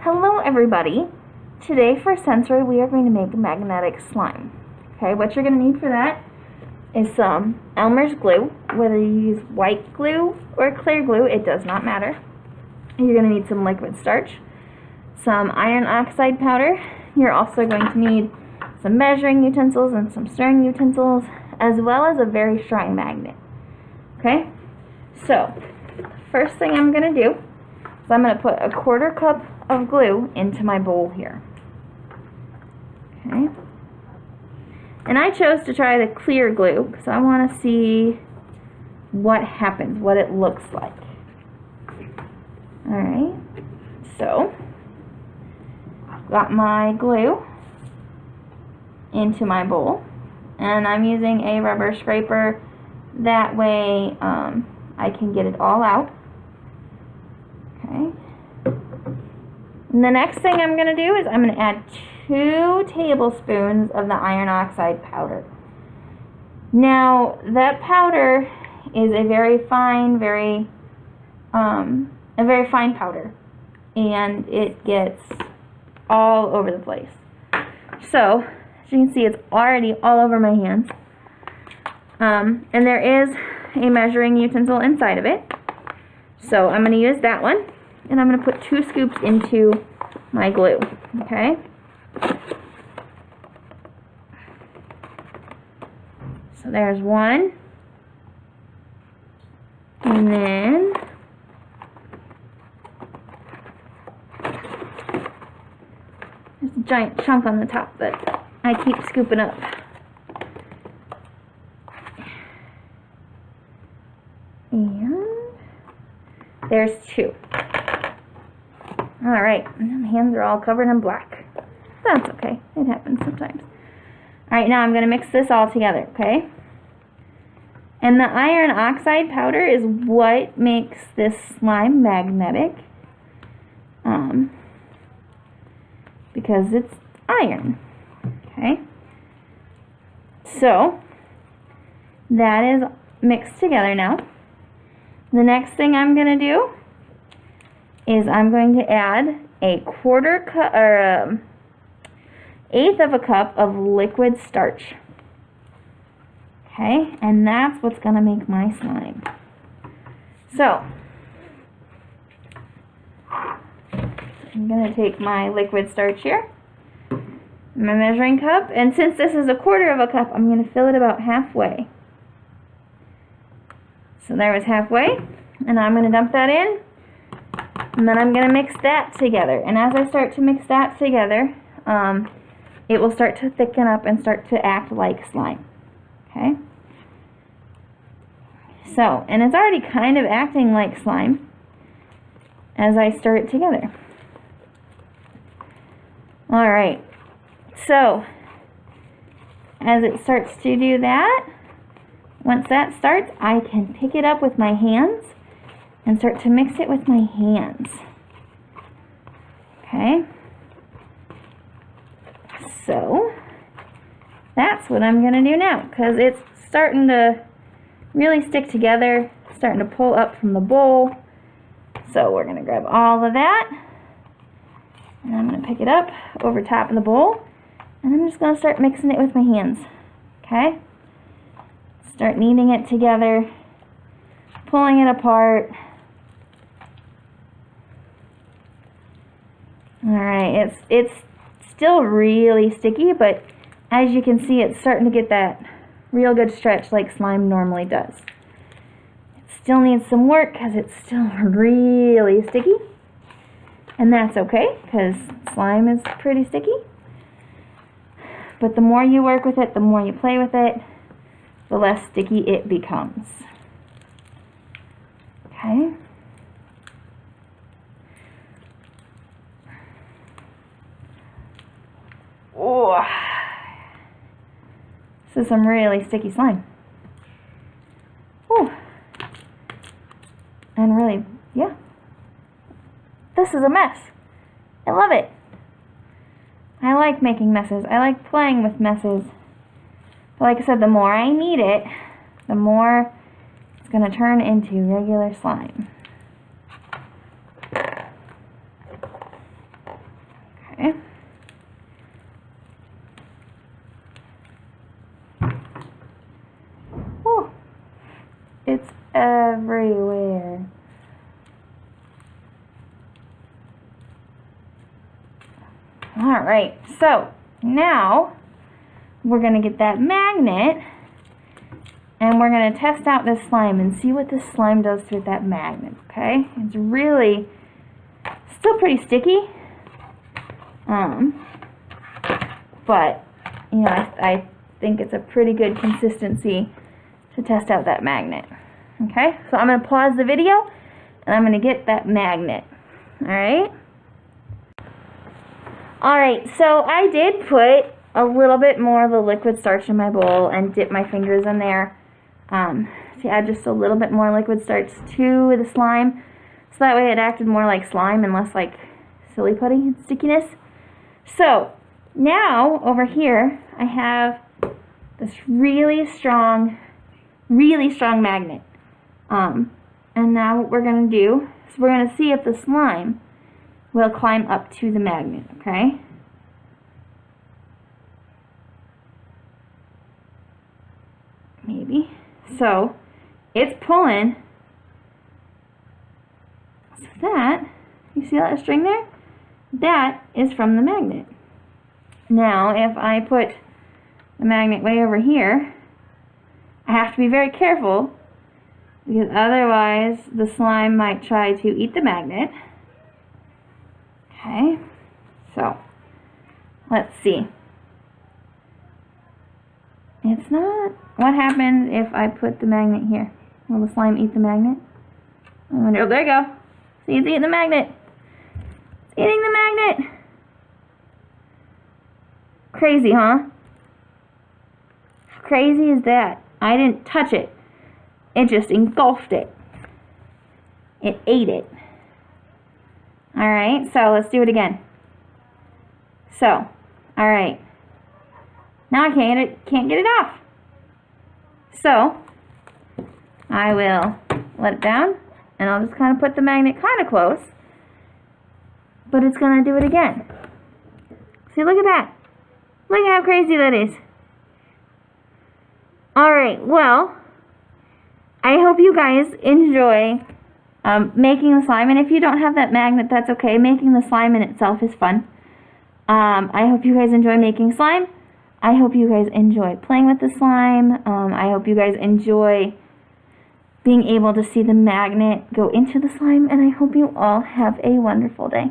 Hello everybody! Today for sensory we are going to make magnetic slime. Okay, what you're going to need for that is some Elmer's glue. Whether you use white glue or clear glue, it does not matter. You're going to need some liquid starch, some iron oxide powder. You're also going to need some measuring utensils and some stirring utensils, as well as a very strong magnet. Okay, so first thing I'm going to do is I'm going to put a 1/4 cup of glue into my bowl here. Okay, and I chose to try the clear glue because I want to see what happens, what it looks like. Alright, so got my glue into my bowl, and I'm using a rubber scraper, that way I can get it all out. Okay. And the next thing I'm going to do is I'm going to add 2 tablespoons of the iron oxide powder. Now, that powder is a very fine powder, and it gets all over the place. So, as you can see, it's already all over my hands. And there is a measuring utensil inside of it. So I'm going to use that one, and I'm going to put 2 scoops into my glue. Okay? So there's 1. And then there's a giant chunk on the top that I keep scooping up. And there's 2. Alright, my hands are all covered in black. That's okay, it happens sometimes. Alright, now I'm going to mix this all together, okay? And the iron oxide powder is what makes this slime magnetic. Because it's iron. Okay? So, that is mixed together now. The next thing I'm going to do is I'm going to add a 1/4 cup or 1/8 of a cup of liquid starch. Okay, and that's what's going to make my slime. So, I'm going to take my liquid starch here, my measuring cup, and since this is a 1/4 of a cup, I'm going to fill it about halfway. So there was halfway, and I'm going to dump that in, and then I'm going to mix that together. And as I start to mix that together, it will start to thicken up and start to act like slime. Okay? So, and it's already kind of acting like slime as I stir it together. Alright, so as it starts to do that, once that starts, I can pick it up with my hands and start to mix it with my hands. Okay? So, that's what I'm going to do now, because it's starting to really stick together, starting to pull up from the bowl. So we're going to grab all of that, and I'm going to pick it up over top of the bowl, and I'm just going to start mixing it with my hands. Okay? Start kneading it together, pulling it apart. Alright, it's still really sticky, but as you can see, it's starting to get that real good stretch like slime normally does. It still needs some work because it's still really sticky, and that's okay because slime is pretty sticky. But the more you work with it, the more you play with it, the less sticky it becomes. Okay? Oh, this is some really sticky slime. Oh, and really, yeah. This is a mess. I love it. I like making messes. I like playing with messes. But like I said, the more I knead it, the more it's going to turn into regular slime. Okay. Oh, it's everywhere. All right, so now we're going to get that magnet and we're going to test out this slime and see what this slime does with that magnet, okay? It's really still pretty sticky, but you know, I think it's a pretty good consistency to test out that magnet. Okay, so I'm going to pause the video and I'm going to get that magnet. Alright? Alright, so I did put a little bit more of the liquid starch in my bowl and dip my fingers in there to add just a little bit more liquid starch to the slime, so that way it acted more like slime and less like silly putty stickiness. So now over here I have this really strong magnet, and now what we're going to do is we're going to see if the slime will climb up to the magnet. Okay, maybe. So it's pulling. So that, you see that string there? That is from the magnet. Now if I put the magnet way over here, I have to be very careful because otherwise the slime might try to eat the magnet. Okay, so let's see. It's not. What happens if I put the magnet here? Will the slime eat the magnet? I wonder. Oh, there you go. See, it's eating the magnet. It's eating the magnet. Crazy, huh? How crazy is that? I didn't touch it. It just engulfed it. It ate it. Alright, so let's do it again. So, alright. Now I can't get it off. So, I will let it down, and I'll just kind of put the magnet kind of close. But it's going to do it again. See, look at that. Look at how crazy that is. Alright, well, I hope you guys enjoy making the slime, and if you don't have that magnet, that's okay. Making the slime in itself is fun. I hope you guys enjoy making slime. I hope you guys enjoy playing with the slime. I hope you guys enjoy being able to see the magnet go into the slime, and I hope you all have a wonderful day.